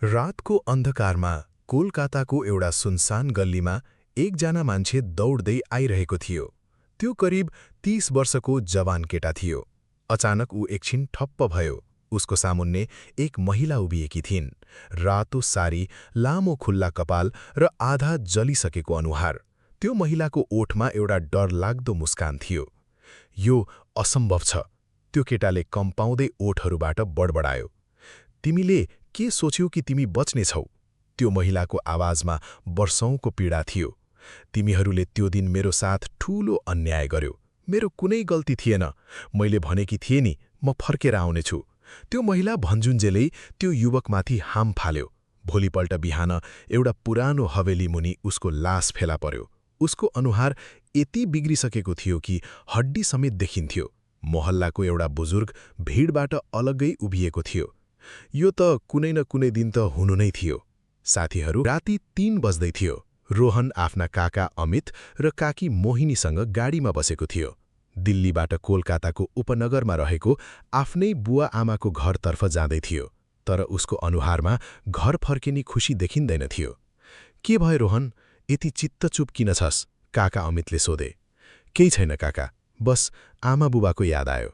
रातको अन्धकारमा कोलकाताको एउटा सुनसान गल्लीमा एकजना मान्छे दौड्दै आइरहेको थियो। त्यो करिब 30 वर्षको जवान केटा थियो। अचानक ऊ एकछिन ठप्प भयो। उसको सामुन्ने एक महिला उभिएकी थिइन्। रातो सारी, लामो खुल्ला कपाल र आधा जलिसकेको अनुहार। त्यो महिलाको ओठमा एउटा डरलाग्दो मुस्कान थियो। यो असम्भव छ, त्यो केटाले कम्पाउँदै ओठहरूबाट बडबडायो। तिमीले के सोच्यौ कि तिमी बच्नेछौ? त्यो महिलाको आवाजमा वर्षौंको पीडा थियो। तिमीहरूले त्यो दिन मेरो साथ ठूलो अन्याय गर्यो। मेरो कुनै गल्ती थिएन। मैले भनेकी थिएँ नि, म फर्केर आउनेछु। त्यो महिला भन्छुन्जेलै त्यो युवकमाथि हाम फाल्यो। भोलिपल्ट बिहान एउटा पुरानो हवेली मुनि उसको लास फेला पर्यो। उसको अनुहार यति बिग्रिसकेको थियो कि हड्डी समेत देखिन्थ्यो। मोहल्लाको एउटा बुजुर्ग भिडबाट अलग्गै उभिएको थियो। यो त कुनै न कुनै दिन त हुनु नै थियो। साथीहरू, राति 3 बज्दै थियो। रोहन आफ्ना काका अमित र काकी मोहिनीसँग गाडीमा बसेको थियो। दिल्लीबाट कोलकाताको उपनगरमा रहेको आफ्नै बुवा आमाको घरतर्फ जाँदै थियो। तर उसको अनुहारमा घर फर्किने खुशी देखिँदैन थियो। के भयो रोहन, यति चित्तचुप किन छस्? काका अमितले सोधे। केही छैन काका, बस आमा बुबाको याद आयो।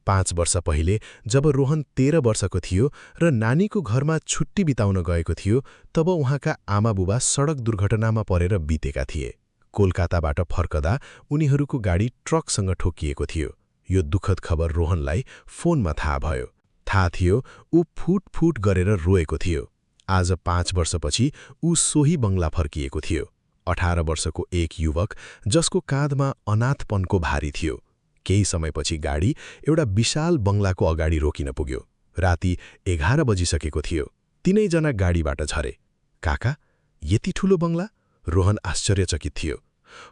5 वर्ष पहिले जब रोहन 13 वर्षको थियो र नानीको घरमा छुट्टी बिताउन गएको थियो, तब उहाँका आमा बुबा सडक दुर्घटनामा परेर बितेका थिए। कोलकाताबाट फर्कदा उनीहरूको गाडी ट्रकसँग ठोकिएको थियो। यो दुःखद खबर रोहनलाई फोनमा थाहा भयो। थाहा थियो ऊ फुट गरेर रोएको थियो। आज 5 वर्षपछि ऊ सोही बङ्गला फर्किएको थियो। 18 वर्षको एक युवक जसको काँधमा अनाथपनको भारी थियो। केही समयपछि गाडी एउटा विशाल बङ्गलाको अगाडि रोकिन पुग्यो। राति 11 बजिसकेको थियो। तीनैजना गाडीबाट झरे। काका, यति ठूलो बङ्गला? रोहन आश्चर्यचकित थियो।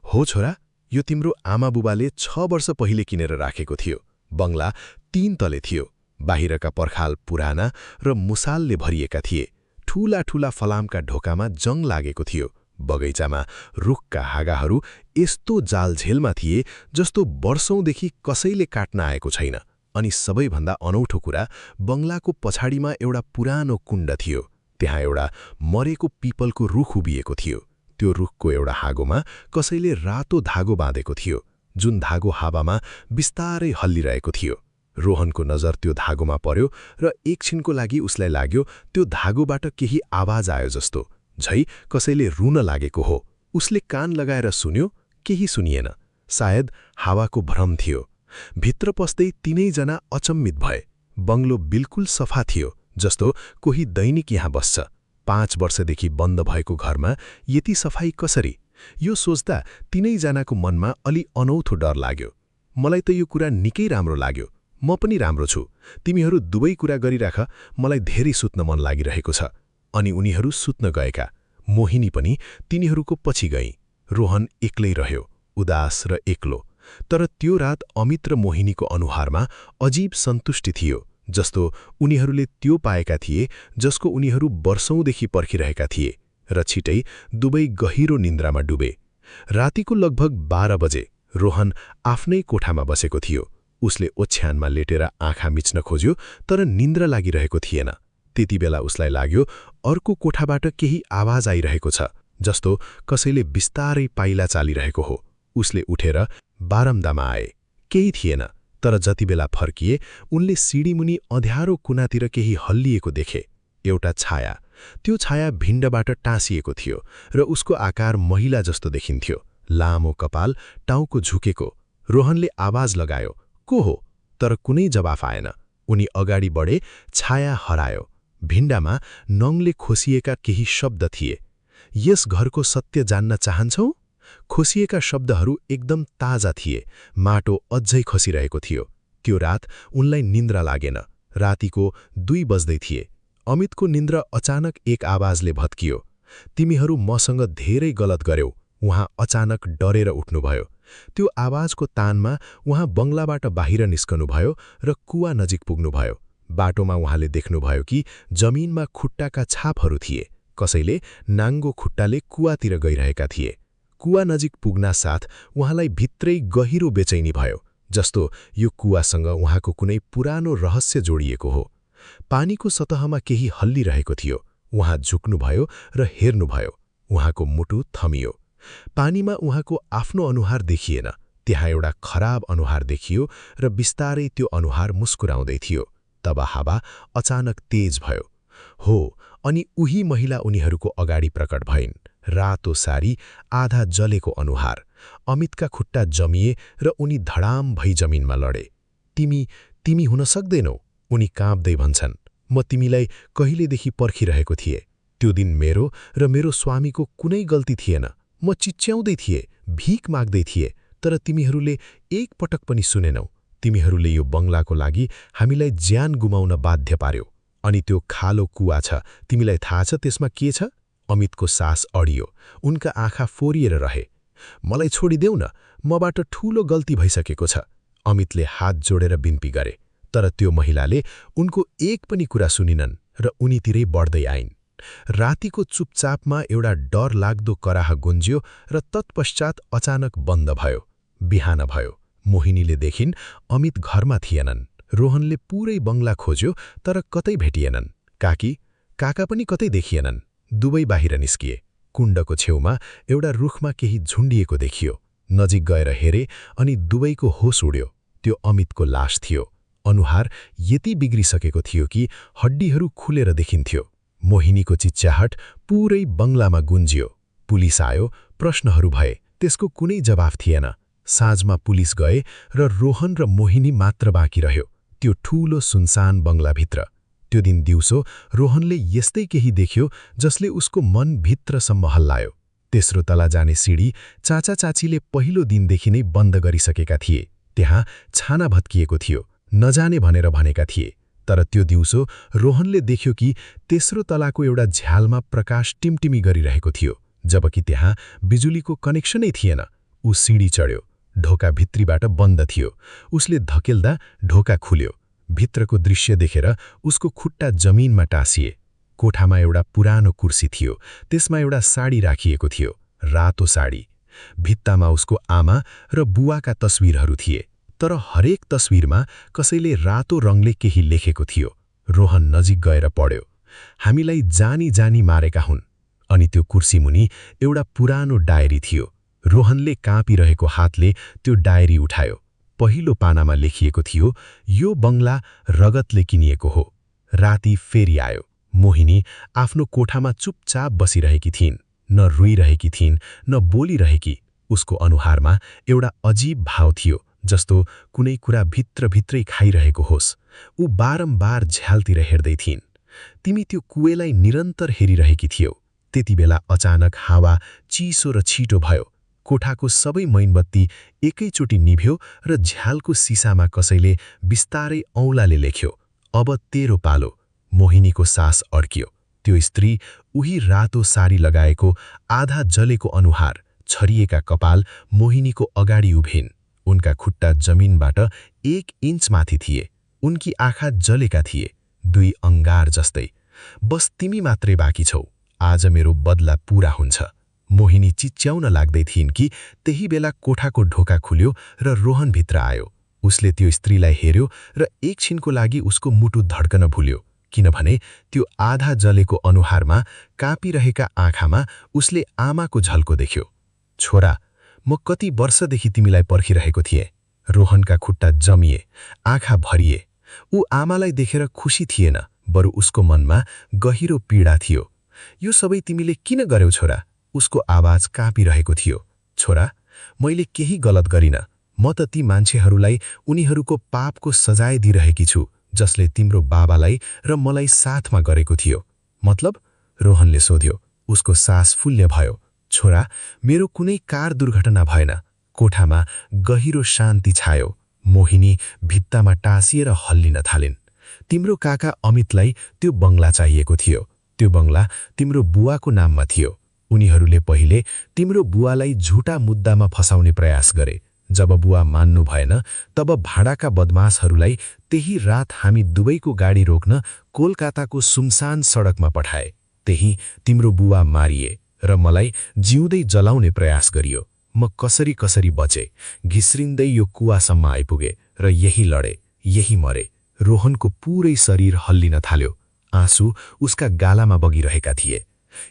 हो छोरा, यो तिम्रो आमा बुबाले 6 वर्ष पहिले किनेर राखेको थियो। बङ्गला 3 तले थियो। बाहिरका पर्खाल पुराना र मुसालले भरिएका थिए। ठूला ठूला फलामका ढोकामा जङ लागेको थियो। बगैँचामा रुखका हाँगाहरू यस्तो जालझेलमा थिए जस्तो वर्षौंदेखि कसैले काट्न आएको छैन। अनि सबैभन्दा अनौठो कुरा, बङ्गलाको पछाडिमा एउटा पुरानो कुण्ड थियो। त्यहाँ एउटा मरेको पिपलको रुख उभिएको थियो। त्यो रुखको एउटा हाँगोमा कसैले रातो धागो बाँधेको थियो, जुन धागो हावामा बिस्तारै हल्लिरहेको थियो। रोहनको नजर त्यो धागोमा पर्यो र एकछिनको लागि उसलाई लाग्यो त्यो धागोबाट केही आवाज आयो जस्तो, झै कसैले रुन लागेको हो। उसले कान लगाएर सुन्यो, केही सुनिएन। सायद हावाको भ्रम थियो। भित्र पस्दै तीनैजना अचम्मित भए। बङ्गलो बिल्कुल सफा थियो, जस्तो कोही दैनिक यहाँ बस्छ। 5 वर्षदेखि बन्द भएको घरमा यति सफाई कसरी? यो सोच्दा तीनैजनाको मनमा अलि अनौठो डर लाग्यो। मलाई त यो कुरा निकै राम्रो लाग्यो। म पनि राम्रो छु। तिमीहरू दुवै कुरा गरिराख, मलाई धेरै सुत्न मन लागिरहेको छ। अनि उनीहरू सुत्न गएका। मोहिनी पनि तिनीहरूको पछि गई। रोहन एक्लै रह्यो, उदास र एक्लो। तर त्यो रात अमित र मोहिनीको अनुहारमा अजीब सन्तुष्टि थियो, जस्तो उनीहरूले त्यो पाएका थिए जसको उनीहरू वर्षौंदेखि पर्खिरहेका थिए। र छिटै दुवै गहिरो निन्द्रामा डुबे। रातिको लगभग 12 बजे रोहन आफ्नै कोठामा बसेको थियो। उसले ओछ्यानमा लेटेर आँखा मिच्न खोज्यो, तर निन्द्रा लागिरहेको थिएन। त्यति बेला उसलाई लाग्यो अर्को कोठाबाट केही आवाज आइरहेको छ, जस्तो कसैले बिस्तारै पाइला चालिरहेको हो। उसले उठेर बारन्दामा आए। केही थिएन, तर जति बेला फर्किए उनले सिडीमुनि अँध्यारो कुनातिर केही हल्लिएको देखे। एउटा छाया। त्यो छाया भिण्डबाट टाँसिएको थियो र उसको आकार महिला जस्तो देखिन्थ्यो। लामो कपाल, टाउको झुकेको। रोहनले आवाज लगायो, को हो? तर कुनै जवाफ आएन। उनी अगाडि बढे, छाया हरायो। भिण्डामा नङले खोसिएका केही शब्द थिए। यस घरको सत्य जान्न चाहन्छौ? खोसिएका शब्दहरू एकदम ताजा थिए। माटो अझै खसिरहेको थियो। त्यो रात उनलाई निन्द्रा लागेन। रातिको 2 बज्दै थिए। अमितको निन्द्रा अचानक एक आवाजले भत्कियो। तिमीहरू मसँग धेरै गलत गर्यौ। उहाँ अचानक डरेर उठ्नुभयो। त्यो आवाजको तानमा उहाँ बङ्गलाबाट बाहिर निस्कनुभयो र कुवा नजिक पुग्नुभयो। बाटोमा उहाँले देख्नुभयो कि जमिनमा खुट्टाका छापहरू थिए। कसैले नाङ्गो खुट्टाले कुवातिर गइरहेका थिए। कुवा नजिक पुग्ना साथ उहाँलाई भित्रै गहिरो बेचैनी भयो, जस्तो यो कुवासँग उहाँको कुनै पुरानो रहस्य जोडिएको हो। पानीको सतहमा केही हल्लिरहेको थियो। उहाँ झुक्नुभयो र हेर्नुभयो। उहाँको मुटु थमियो। पानीमा उहाँको आफ्नो अनुहार देखिएन, त्यहाँ एउटा खराब अनुहार देखियो र बिस्तारै त्यो अनुहार मुस्कुराउँदै थियो। तब हावा अचानक तेज भयो। हो, अनि उही महिला उनीहरूको अगाडि प्रकट भइन्। रातो सारी, आधा जलेको अनुहार। अमितका खुट्टा जमिए र उनी धडाम भई जमिनमा लडे। तिमी हुन सक्दैनौ, उनी काँप्दै भन्छन्। म तिमीलाई कहिलेदेखि पर्खिरहेको थिएँ। त्यो दिन मेरो र मेरो स्वामीको कुनै गल्ती थिएन। म चिच्याउँदै थिएँ, भीख माग्दै थिएँ, तर तिमीहरूले एक पटक पनि सुनेनौ। तिमीहरूले यो बंगलाको लागि हामीलाई ज्यान गुमाउन बाध्य पार्यो। अनि त्यो खालो कुवा छ, तिमीलाई थाहा छ त्यसमा के छ? अमितको सास अडियो, उनका आँखा फोरिएर रहे। मलाई छोडिदेऊ न, मबाट ठूलो गल्ती भइसकेको छ। अमितले हात जोडेर बिन्ती गरे, तर त्यो महिलाले उनको एक पनि कुरा सुनिनन् र उनीतिरै बढ्दै आइन्। रातिको चुपचापमा एउटा डर लाग्दो कराह गुन्ज्यो र तत्पश्चात अचानक बन्द भयो। बिहान भयो। मोहिनीले देखिन् अमित घरमा थिएनन्। रोहनले पूरै बंगला खोज्यो तर कतै भेटिएनन्। काका पनि कतै देखिएनन्। दुवै बाहिर निस्किए। कुण्डको छेउमा एउटा रुखमा केही झुण्डिएको देखियो। नजिक गएर हेरे अनि दुवैको होस उड्यो। त्यो अमितको लाश थियो। अनुहार यति बिग्रिसकेको थियो कि हड्डीहरू खुलेर देखिन्थ्यो। मोहिनीको चिच्याहट पूरै बंगलामा गुन्जियो। पुलिस आयो, प्रश्नहरू भए, त्यसको कुनै जवाफ थिएन। साँझमा पुलिस गए र रोहन र मोहिनी मात्र बाँकी रह्यो त्यो ठूलो सुनसान बंगलाभित्र। त्यो दिन दिउँसो रोहनले यस्तै केही देख्यो जसले उसको मन भित्रसम्म हल्लायो। तेस्रो तला जाने सिडी चाचा चाचीले पहिलो दिनदेखि नै बन्द गरिसकेका थिए। त्यहाँ छाना भत्किएको थियो, नजाने भनेर भनेका थिए। तर त्यो दिउँसो रोहनले देख्यो कि तेस्रो तलाको एउटा झ्यालमा प्रकाश टिमटिमी गरिरहेको थियो, जबकि त्यहाँ बिजुलीको कनेक्सनै थिएन। ऊ सिडी चढ्यो। ढोका भित्रीबाट बन्द थियो। उसले धकेल्दा ढोका खुल्यो। भित्रको दृश्य देखेर उसको खुट्टा जमिनमा टाँसिए। कोठामा एउटा पुरानो कुर्सी थियो, त्यसमा एउटा साडी राखिएको थियो, रातो साडी। भित्तामा उसको आमा र बुवाका तस्विरहरू थिए, तर हरेक तस्विरमा कसैले रातो रङले केही लेखेको थियो। रोहन नजिक गएर पढ्यो, हामीलाई जानी जानी मारेका हुन्। अनि त्यो कुर्सी मुनि एउटा पुरानो डायरी थियो। रोहनले काँपिरहेको हातले त्यो डायरी उठायो। पहिलो पानामा लेखिएको थियो, यो बंगला रगतले किनिएको हो। राति फेरि आयो। मोहिनी आफ्नो कोठामा चुपचाप बसिरहेकी थिइन्, न रुइरहेकी थिइन् न बोलिरहेकी। उसको अनुहारमा एउटा अजीब भाव थियो, जस्तो कुनै कुरा भित्रभित्रै खाइरहेको होस्। ऊ बारम्बार झ्यालतिर हेर्दै थिइन्। तिमी त्यो कुवेलाई निरन्तर हेरिरहेकी थियौ। त्यति बेला अचानक हावा चिसो र छिटो भयो। कोठाको सबै मैनबत्ती एकैचोटि निभ्यो र झ्यालको सिसामा कसैले बिस्तारै औँलाले लेख्यो, अब तेरो पालो। मोहिनीको सास अड्कियो। त्यो स्त्री, उही रातो सारी लगाएको, आधा जलेको अनुहार, छरिएका कपाल मोहिनीको अगाडि उभिन्। उनका खुट्टा जमिनबाट 1 इन्च माथि थिए। उनकी आँखा जलेका थिए, दुई अंगार जस्तै। बस तिमी मात्रै बाँकी छौ, आज मेरो बदला पूरा हुन्छ। मोहिनी चिच्याउन लाग्दै थिइन् कि त्यही बेला कोठाको ढोका खुल्यो र रोहन भित्र आयो। उसले त्यो स्त्रीलाई हेर्यो र एकछिनको लागि उसको मुटु धड्कन भुल्यो, किनभने त्यो आधा जलेको अनुहारमा, काँपिरहेका आँखामा उसले आमाको झल्को देख्यो। छोरा, म कति वर्षदेखि तिमीलाई पर्खिरहेको थिएँ। रोहनका खुट्टा जमिए, आँखा भरिए। ऊ आमालाई देखेर खुसी थिएन, बरु उसको मनमा गहिरो पीडा थियो। यो सबै तिमीले किन गर्यौ छोरा? उसको आवाज काँपिरहेको थियो। छोरा, मैले केही गलत गरिन। म त ती मान्छेहरूलाई उनीहरूको पापको सजाय दिइरहेकी छु, जसले तिम्रो बाबालाई र मलाई साथमा गरेको थियो। मतलब? रोहनले सोध्यो। उसको सास फुल्य भयो। छोरा, मेरो कुनै कार दुर्घटना भएन। कोठामा गहिरो शान्ति छायो। मोहिनी भित्तामा टाँसिएर हल्लिन थालिन्। तिम्रो काका अमितलाई त्यो बंगला चाहिएको थियो। त्यो बंगला तिम्रो बुवाको नाममा थियो। उनीहरूले पहिले तिम्रो बुवालाई झुटा मुद्दामा फसाउने प्रयास गरे। जब बुवा मान्नु भएन, तब भाडाका बदमाशहरूलाई त्यही रात हामी दुवैको गाडी रोक्न कोलकाताको सुमसान सडकमा पठाए। त्यही तिम्रो बुवा मारिए र मलाई जिउँदै जलाउने प्रयास गरियो। म कसरी कसरी बचे, घिस्रिँदै यो कुवासम्म आइपुगे र यही लडे, यही मरे। रोहनको पूरै शरीर हल्लिन थाल्यो। आँसु उसका गालामा बगिरहेका थिए।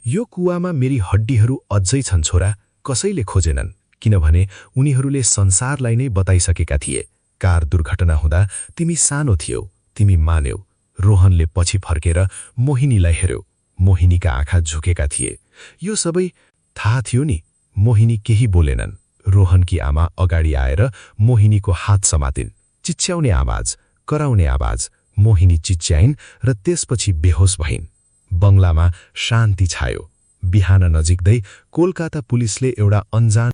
यो कुवामा मेरी हड्डीहरू अझै छन् छोरा, कसैले खोजेनन्, किनभने उनीहरूले संसारलाई नै बताइसकेका थिए। कार दुर्घटना हुँदा तिमी सानो थियौ, तिमी मान्यौ। रोहनले पछि फर्केर मोहिनीलाई हेर्यो। मोहिनीका आँखा झुकेका थिए। यो सबै थाहा थियो नि। मोहिनी केही बोलेनन्। रोहनकी आमा अगाडि आएर मोहिनीको हात समातिन्। चिच्याउने आवाज, कराउने आवाज। मोहिनी चिच्याइन् र त्यसपछि बेहोस भइन्। बंगलामा शान्ति छायो। बिहान नजिक्दै कोलकाता पुलिसले एउटा अनजान